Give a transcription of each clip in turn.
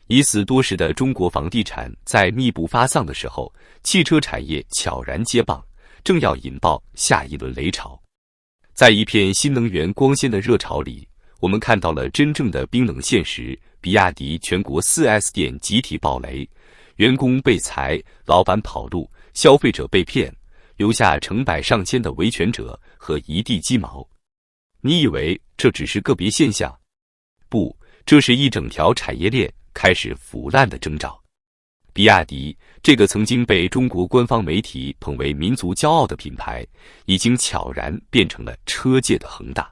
已死多时的中国房地产在密不发丧的时候，汽车产业悄然接棒，正要引爆下一轮雷潮。在一片新能源光鲜的热潮里，我们看到了真正的冰冷现实：比亚迪全国 4S 店集体爆雷，员工被裁，老板跑路，消费者被骗，留下成百上千的维权者和一地鸡毛。你以为这只是个别现象？不，这是一整条产业链开始腐烂的征兆。比亚迪这个曾经被中国官方媒体捧为民族骄傲的品牌，已经悄然变成了车界的恒大，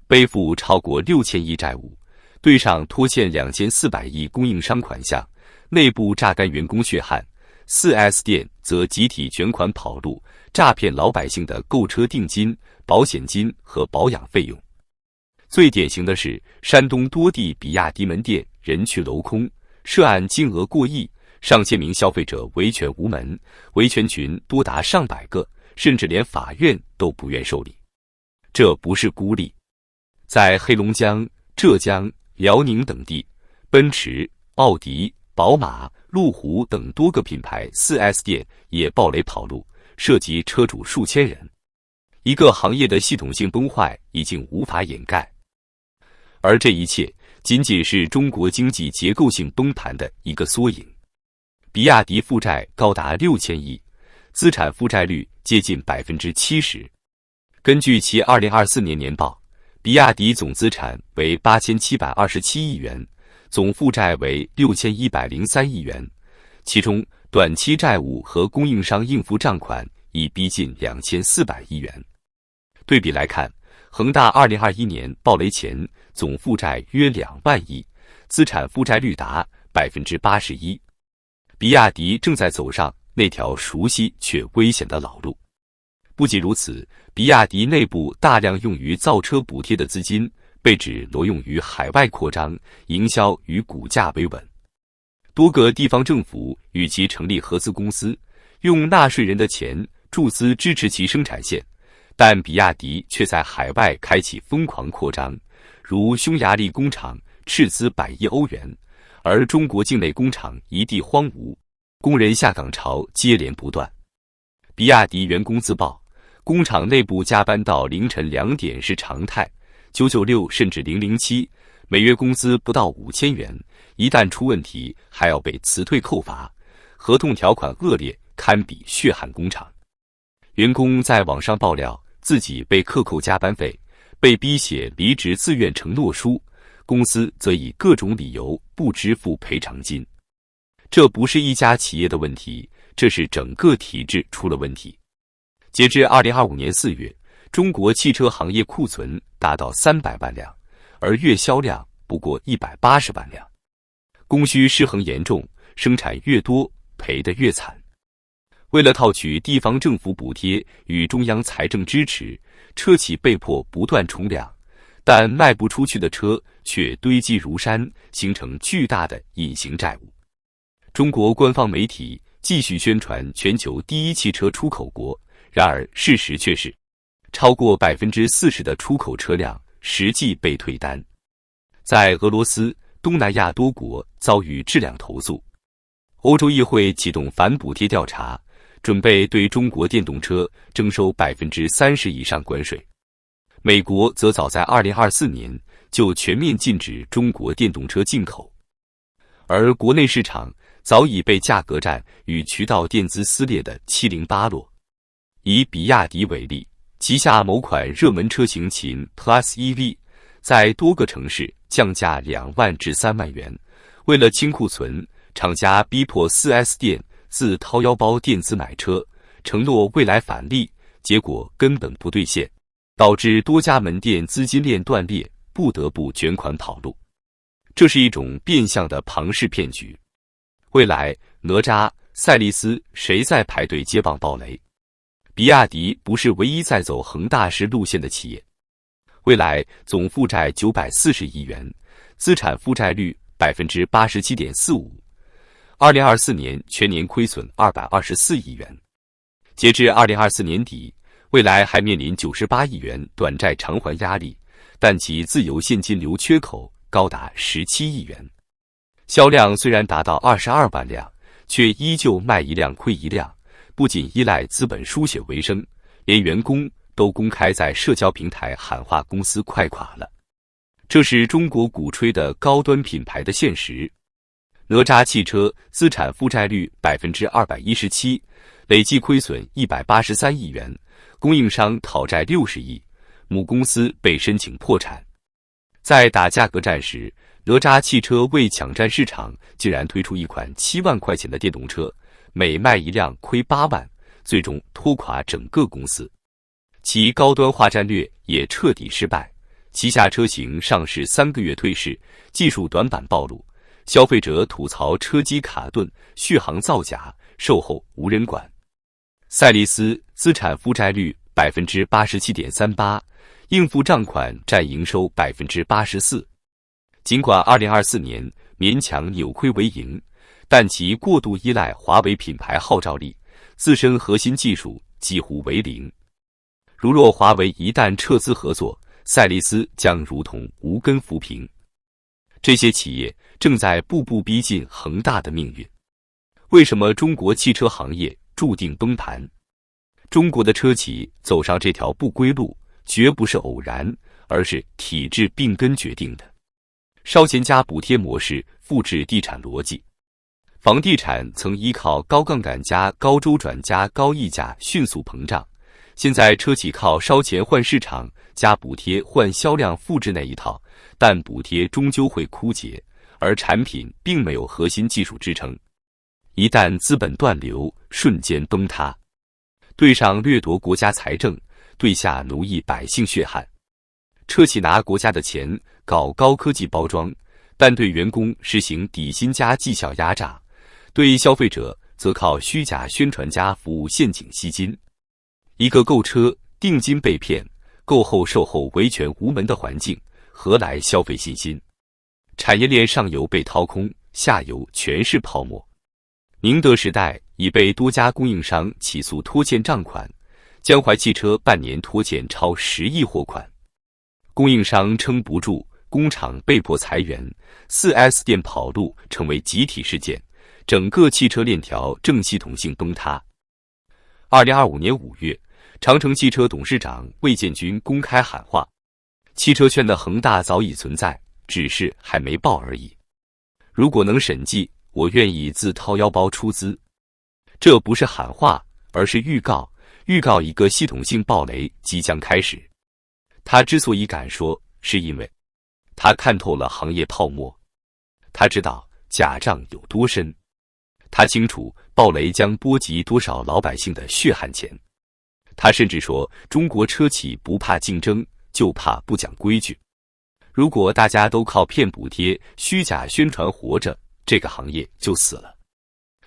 背负超过6000亿债务，对上拖欠2400亿供应商款项，内部榨干员工血汗，4S 店则集体卷款跑路，诈骗老百姓的购车定金、保险金和保养费用。最典型的是山东多地比亚迪门店人去楼空，涉案金额过亿，上千名消费者维权无门，维权群多达上百个，甚至连法院都不愿受理。这不是孤立，在黑龙江、浙江、辽宁等地，奔驰、奥迪、宝马、路虎等多个品牌 4S 店也爆雷跑路，涉及车主数千人。一个行业的系统性崩坏已经无法掩盖，而这一切仅仅是中国经济结构性崩盘的一个缩影。比亚迪负债高达6000亿，资产负债率接近 70%。根据其2024年年报，比亚迪总资产为8727亿元，总负债为6103亿元，其中短期债务和供应商应付账款已逼近2400亿元。对比来看，恒大2021年爆雷前总负债约2万亿，资产负债率达 81%。比亚迪正在走上那条熟悉却危险的老路。不仅如此，比亚迪内部大量用于造车补贴的资金被指挪用于海外扩张、营销与股价维稳。多个地方政府与其成立合资公司，用纳税人的钱注资支持其生产线，但比亚迪却在海外开启疯狂扩张，如匈牙利工厂斥资100亿欧元，而中国境内工厂一地荒芜，工人下岗潮接连不断。比亚迪员工自曝，工厂内部加班到凌晨2点是常态，996甚至007，每月工资不到5000元，一旦出问题还要被辞退扣罚，合同条款恶劣，堪比血汗工厂。员工在网上爆料自己被克扣加班费，被逼写离职自愿承诺书，公司则以各种理由不支付赔偿金。这不是一家企业的问题，这是整个体制出了问题。截至2025年4月，中国汽车行业库存达到300万辆，而月销量不过180万辆。供需失衡严重，生产越多，赔得越惨。为了套取地方政府补贴与中央财政支持，车企被迫不断冲量，但卖不出去的车却堆积如山，形成巨大的隐形债务。中国官方媒体继续宣传全球第一汽车出口国，然而事实却是，超过 40% 的出口车辆实际被退单。在俄罗斯、东南亚多国遭遇质量投诉，欧洲议会启动反补贴调查，准备对中国电动车征收 30% 以上关税。美国则早在2024年就全面禁止中国电动车进口，而国内市场早已被价格战与渠道垫资撕裂的七零八落。以比亚迪为例，旗下某款热门车型秦 Plus EV 在多个城市降价2万至3万元，为了清库存，厂家逼迫 4S 店自掏腰包垫资买车，承诺未来返利，结果根本不兑现，导致多家门店资金链断裂，不得不卷款跑路。这是一种变相的庞氏骗局。未来，哪吒、赛力斯谁在排队接棒爆雷？比亚迪不是唯一在走恒大式路线的企业。未来总负债940亿元，资产负债率 87.45%。2024年全年亏损224亿元。截至2024年底，未来还面临98亿元短债偿还压力，但其自由现金流缺口高达17亿元。销量虽然达到22万辆，却依旧卖一辆亏一辆，不仅依赖资本输血为生，连员工都公开在社交平台喊话公司快垮了。这是中国鼓吹的高端品牌的现实。哪吒汽车资产负债率217%，累计亏损183亿元，供应商讨债60亿，母公司被申请破产。在打价格战时，哪吒汽车为抢占市场，竟然推出一款7万块钱的电动车，每卖一辆亏8万，最终拖垮整个公司。其高端化战略也彻底失败，旗下车型上市3个月退市，技术短板暴露，消费者吐槽车机卡顿、续航造假，售后无人管。赛力斯资产负债率87.38%，应付账款占营收84%。尽管2024年勉强扭亏为盈，但其过度依赖华为品牌号召力，自身核心技术几乎为零。如若华为一旦撤资合作，赛力斯将如同无根浮萍。这些企业正在步步逼近恒大的命运。为什么中国汽车行业注定崩盘？中国的车企走上这条不归路，绝不是偶然，而是体制病根决定的。烧钱加补贴模式复制地产逻辑。房地产曾依靠高杠杆加高周转加高溢价迅速膨胀，现在车企靠烧钱换市场加补贴换销量复制那一套，但补贴终究会枯竭，而产品并没有核心技术支撑。一旦资本断流，瞬间崩塌。对上掠夺国家财政，对下奴役百姓血汗。车企拿国家的钱搞高科技包装，但对员工实行底薪加绩效压榨，对消费者则靠虚假宣传加服务陷阱吸金。一个购车定金被骗，购后售后维权无门的环境，何来消费信心？产业链上游被掏空，下游全是泡沫。宁德时代已被多家供应商起诉拖欠账款，江淮汽车半年拖欠超10亿货款。供应商撑不住，工厂被迫裁员，4S 店跑路成为集体事件，整个汽车链条正系统性崩塌。2025年5月，长城汽车董事长魏建军公开喊话：汽车圈的恒大早已存在，只是还没爆而已。如果能审计，我愿意自掏腰包出资。这不是喊话，而是预告一个系统性暴雷即将开始。他之所以敢说，是因为他看透了行业泡沫，他知道假账有多深，他清楚暴雷将波及多少老百姓的血汗钱。他甚至说，中国车企不怕竞争，就怕不讲规矩。如果大家都靠骗补贴、虚假宣传活着，这个行业就死了。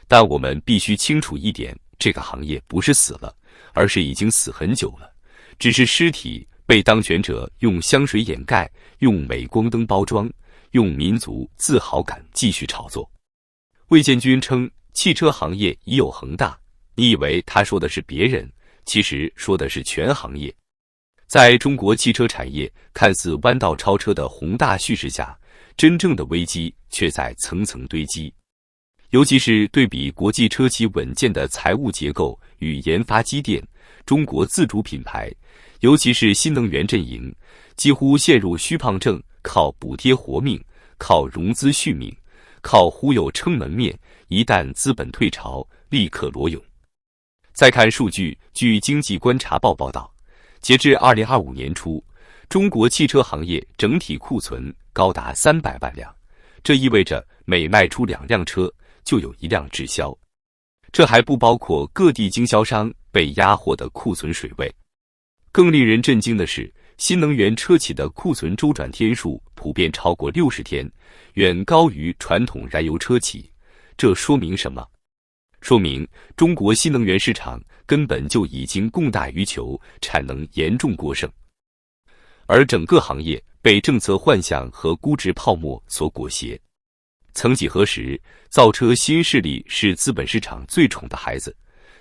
但我们必须清楚一点，这个行业不是死了，而是已经死很久了，只是尸体被当权者用香水掩盖，用镁光灯包装，用民族自豪感继续炒作。魏建军称汽车行业已有恒大，你以为他说的是别人，其实说的是全行业。在中国汽车产业看似弯道超车的宏大叙事下，真正的危机却在层层堆积。尤其是对比国际车企稳健的财务结构与研发积淀，中国自主品牌，尤其是新能源阵营，几乎陷入虚胖症，靠补贴活命，靠融资续命，靠忽悠撑门面，一旦资本退潮，立刻裸泳。再看数据，据经济观察报报道，截至2025年初，中国汽车行业整体库存高达300万辆，这意味着每卖出2辆车，就有1辆滞销。这还不包括各地经销商被压货的库存水位。更令人震惊的是，新能源车企的库存周转天数普遍超过60天，远高于传统燃油车企。这说明什么？说明中国新能源市场根本就已经供大于求，产能严重过剩。而整个行业被政策幻象和估值泡沫所裹挟。曾几何时，造车新势力是资本市场最宠的孩子，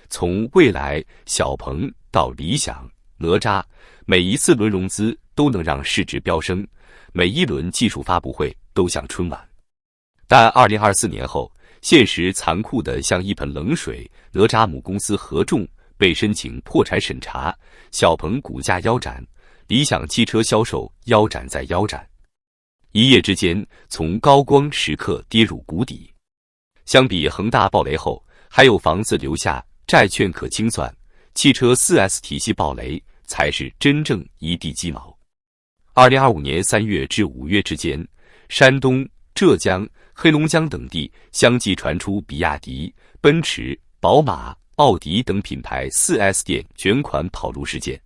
从蔚来、小鹏到理想、哪吒，每一次轮融资都能让市值飙升，每一轮技术发布会都像春晚。但2024年后，现实残酷的像一盆冷水，哪吒母公司合众被申请破产审查，小鹏股价腰斩，理想汽车销售腰斩再腰斩，一夜之间从高光时刻跌入谷底。相比恒大暴雷后，还有房子留下，债券可清算，汽车 4S 体系暴雷才是真正一地鸡毛。2025年3月至5月之间，山东、浙江、黑龙江等地相继传出比亚迪、奔驰、宝马、奥迪等品牌 4S 店卷款跑路事件。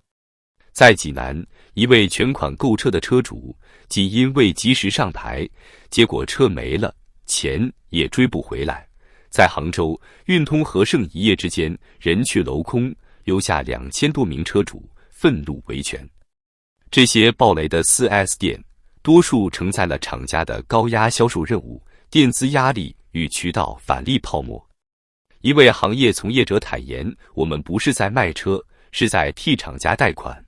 在济南，一位全款购车的车主，仅因未及时上牌，结果车没了，钱也追不回来。在杭州，运通和盛一夜之间人去楼空，留下2000多名车主愤怒维权。这些暴雷的 4S 店，多数承载了厂家的高压销售任务、垫资压力与渠道返利泡沫。一位行业从业者坦言：“我们不是在卖车，是在替厂家贷款。”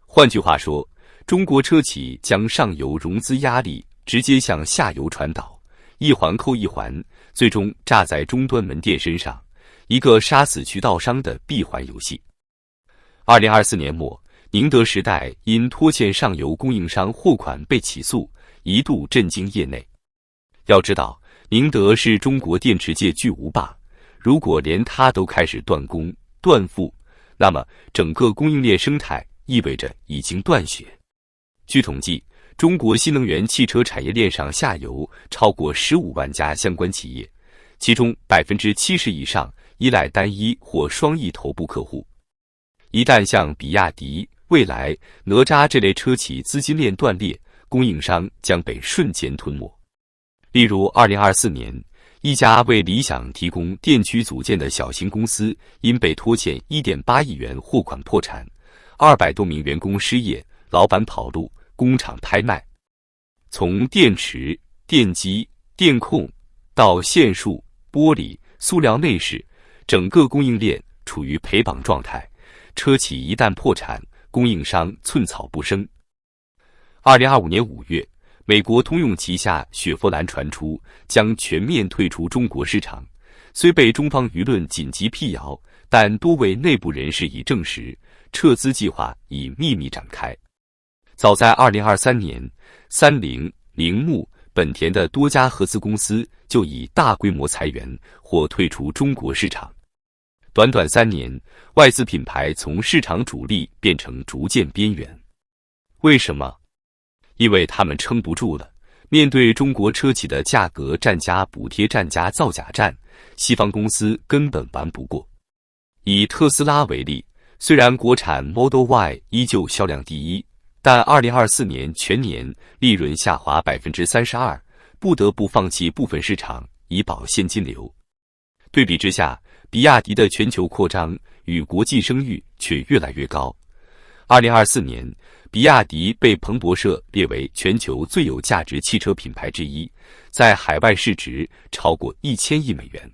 换句话说，中国车企将上游融资压力直接向下游传导，一环扣一环，最终炸在终端门店身上，一个杀死渠道商的闭环游戏。2024年末，宁德时代因拖欠上游供应商货款被起诉，一度震惊业内。要知道，宁德是中国电池界巨无霸，如果连它都开始断供、断付，那么整个供应链生态意味着已经断血。据统计，中国新能源汽车产业链上下游超过15万家相关企业，其中70%以上依赖单一或双翼头部客户。一旦像比亚迪、蔚来、哪吒这类车企资金链断裂，供应商将被瞬间吞没。例如2024年，一家为理想提供电驱组件的小型公司因被拖欠 1.8 亿元货款破产，200多名员工失业，老板跑路，工厂拍卖。从电池、电机、电控到线束、玻璃、塑料内饰，整个供应链处于陪绑状态，车企一旦破产，供应商寸草不生。2025年5月，美国通用旗下雪佛兰传出将全面退出中国市场，虽被中方舆论紧急辟谣，但多位内部人士已证实，撤资计划已秘密展开。早在2023年，三菱、铃木、本田的多家合资公司就以大规模裁员或退出中国市场。短短3年，外资品牌从市场主力变成逐渐边缘。为什么？因为他们撑不住了。面对中国车企的价格战加补贴战加造假战，西方公司根本玩不过。以特斯拉为例，虽然国产 Model Y 依旧销量第一，但2024年全年利润下滑 32%， 不得不放弃部分市场以保现金流。对比之下，比亚迪的全球扩张与国际声誉却越来越高。2024年，比亚迪被彭博社列为全球最有价值汽车品牌之一，在海外市值超过1000亿美元。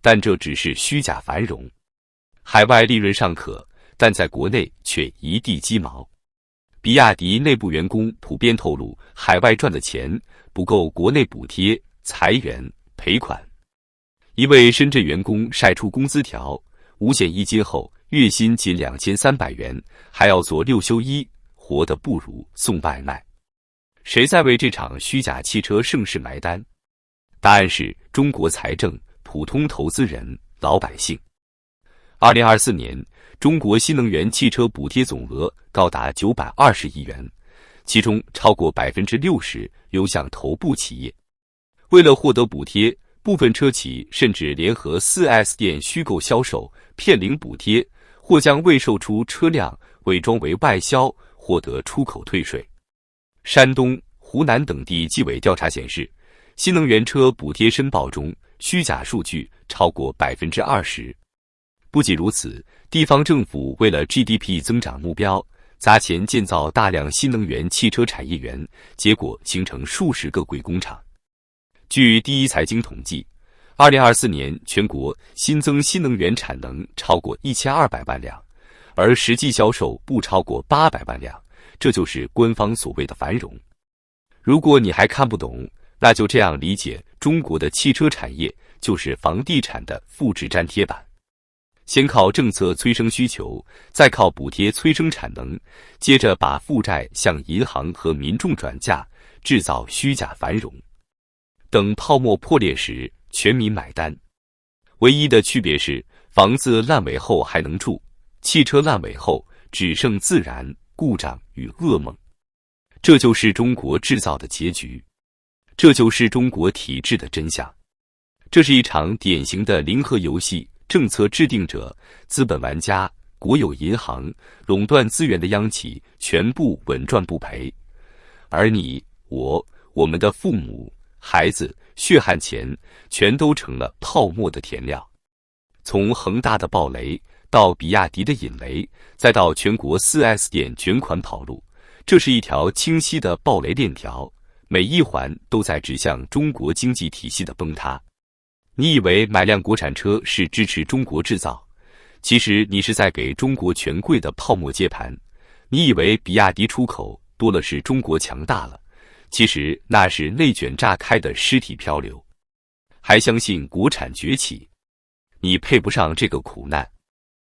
但这只是虚假繁荣，海外利润尚可，但在国内却一地鸡毛。比亚迪内部员工普遍透露，海外赚的钱不够国内补贴、裁员、赔款。一位深圳员工晒出工资条，五险一金后月薪仅2300元，还要做6休1，活得不如送外卖。谁在为这场虚假汽车盛世埋单？答案是中国财政、普通投资人、老百姓。2024年，中国新能源汽车补贴总额高达920亿元，其中超过60%流向头部企业。为了获得补贴，部分车企甚至联合 4S 店虚构销售，骗领补贴，或将未售出车辆伪装为外销，获得出口退税。山东、湖南等地纪委调查显示，新能源车补贴申报中虚假数据超过 20%。不仅如此，地方政府为了 GDP 增长目标，砸钱建造大量新能源汽车产业园，结果形成数十个鬼工厂。据第一财经统计，2024年全国新增新能源产能超过1200万辆，而实际销售不超过800万辆，这就是官方所谓的繁荣。如果你还看不懂，那就这样理解，中国的汽车产业就是房地产的复制粘贴版。先靠政策催生需求，再靠补贴催生产能，接着把负债向银行和民众转嫁，制造虚假繁荣。等泡沫破裂时，全民买单。唯一的区别是，房子烂尾后还能住，汽车烂尾后只剩自燃、故障与噩梦。这就是中国制造的结局，这就是中国体制的真相。这是一场典型的零和游戏，政策制定者、资本玩家、国有银行、垄断资源的央企全部稳赚不赔，而你、我们的父母、孩子血汗钱全都成了泡沫的填料。从恒大的暴雷到比亚迪的引雷，再到全国 4S 店卷款跑路，这是一条清晰的暴雷链条，每一环都在指向中国经济体系的崩塌。你以为买辆国产车是支持中国制造，其实你是在给中国权贵的泡沫接盘。你以为比亚迪出口多了是中国强大了，其实那是内卷炸开的尸体漂流。还相信国产崛起，你配不上这个苦难。